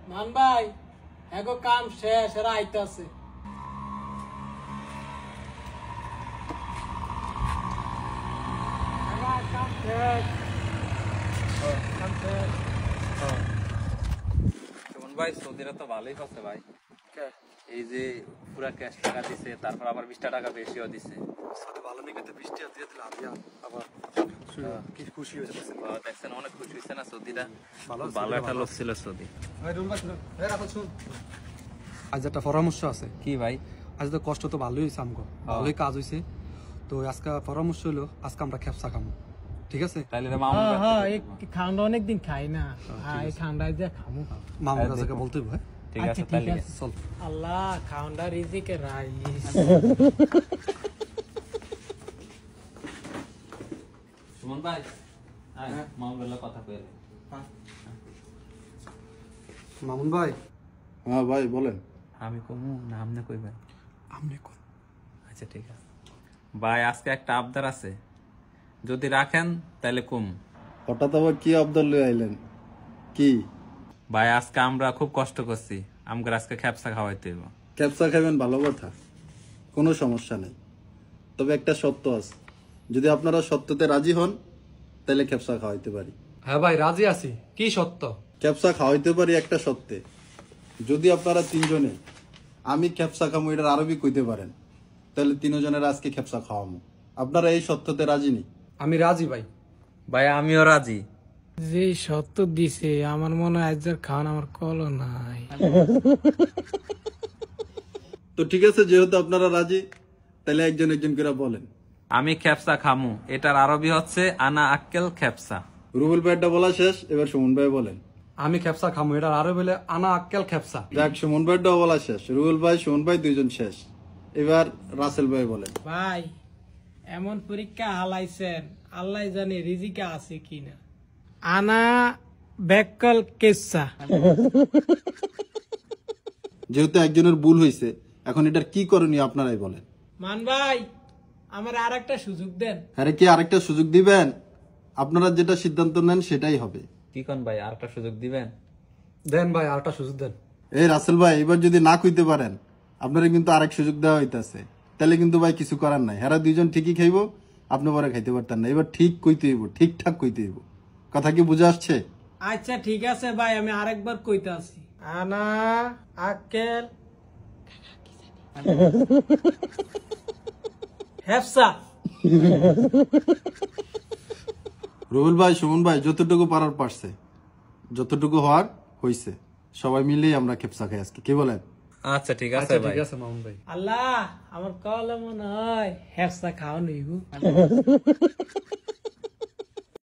মান ভাই এগো কাম শেষ এরা আইতাছে। সুমন ভাই সৌদিরা তো ভালোই পাচ্ছে ভাই। এই যে পুরা ক্যাশ টাকা দিছে, তারপর আবার 20 টাকা বেশিও দিছে। ভালো নাকি তো 20 টাকা দিয়ে দিলাম আবার কি খুশি হয়েছে দেখছেন অনেক খুশি হয়েছে না সৌদিরা। ভালো একটা লোক ছিল সৌদি। আজ একটা পরামর্শ আছে। কি ভাই? আজ তো কষ্ট তো ভালোই হয়েছে, আমগো ভালোই কাজ হয়েছে। তো আজকে পরামর্শ হলো আজকে আমরা খেপসা খাবো, ঠিক আছে? তাহলে খান্ডা অনেকদিন খাই না, এই খান্ডায় যে খামু। মামুর কাছে বলতে হবে। ঠিক আছে তাহলে চল। আল্লাহ খান্ডা রিজিকে রাইস। সুমন ভাই মামুর কথা কইলে। মামুন ভাই। হ্যাঁ ভাই বলেন। আমি কমু না আপনি কইবেন? আপনি কোন? আচ্ছা ঠিক আছে ভাই, আজকে একটা আবদার আছে, যদি রাখেন তাহলে কম। হঠাৎ আবার কি আবদার লই আইলেন? কি ভাই আজকে আমরা খুব কষ্ট করছি, আমগর আজকে খেপসা খাওয়াইতে হইব। ক্যাপসা খাবেন ভালো কথা, কোনো সমস্যা নেই। তবে একটা শর্ত আছে, যদি আপনারা সত্যতে রাজি হন তাহলে ক্যাপসা খাওয়াইতে পারি। হ্যাঁ ভাই রাজি আছি। কি সত্য? ক্যাপসা খাওয়াইতে পারি একটা সত্যে, যদি আপনারা তিনজনে আমি ক্যাপসা খামো এটার আরবি কইতে পারেন, তাহলে তিনজনের আজকে ক্যাপসা খাওয়ামো। আপনারা এই সত্যতে রাজি নি? আমি রাজি ভাই। ভাই আমিও রাজি। যে সত্য দিছে আমার মনে হয় আজ খাওয়ান আমার কলও নাই। তো ঠিক আছে, যেহেতু আপনারা রাজি তাহলে একজন একজন করে বলেন। আমি খেপসা খামু, এটার আরবি হচ্ছে আনা আক্কেল খেপসা। রুবেল ভাইটা বলা শেষ, এবার সুমন ভাই বলেন। আমি খেপসা খামো, এটা আরো বলে আনা আক্কেল খেপসা। যাক, সুমন ভাইটাও বলা শেষ, রুবেল ভাই সুমন ভাই দুইজন শেষ। এবার রাসেল ভাই বলেন। ভাই এমন পরীক্ষা হালাইছেন, আল্লাহ জানে রিজিকে আছে কিনা। আনা বেকল কেসা। যেহেতু একজনের ভুল হয়েছে, এখন এটার কি করণীয় আপনারাই বলেন। মান ভাই আমার আর একটা সুযোগ দেন। আরে কি আরেকটা সুযোগ দিবেন? আপনারা যেটা সিদ্ধান্ত নেন সেটাই হবে। কি কোন ভাই, আরেকটা সুযোগ দিবেন? দেন ভাই আরেকটা সুযোগ দেন। এই রাসেল ভাই, এবার যদি না কইতে পারেন আপনারা কিন্তু আরেক সুযোগ দেওয়া হইতাছে, তাহলে কিন্তু ভাই কিছু করার নাই। হেরা দুইজন ঠিকই খাইবো, আপনি পরে খাইতে পারতেন না। এবার ঠিক কইতে হইব, ঠিকঠাক কইতে হইব। কথা কি বুঝে আসছে? আচ্ছা ঠিক আছে ভাই, আমি আরেকবার কইতে আছি। আনা আক্কেল হেফসা। রুবেল ভাই সুমন ভাই যতটুকু পারার পারছে, যতটুকু হওয়ার হইছে, সবাই মিলেই আমরা খেপসা খাই আজকে, কি বলেন? আচ্ছা ঠিক আছে ভাই। ঠিক আছে মামুন ভাই। আল্লাহ আমার কলে মনে হয় হেফসা খাওয়ানো হইব।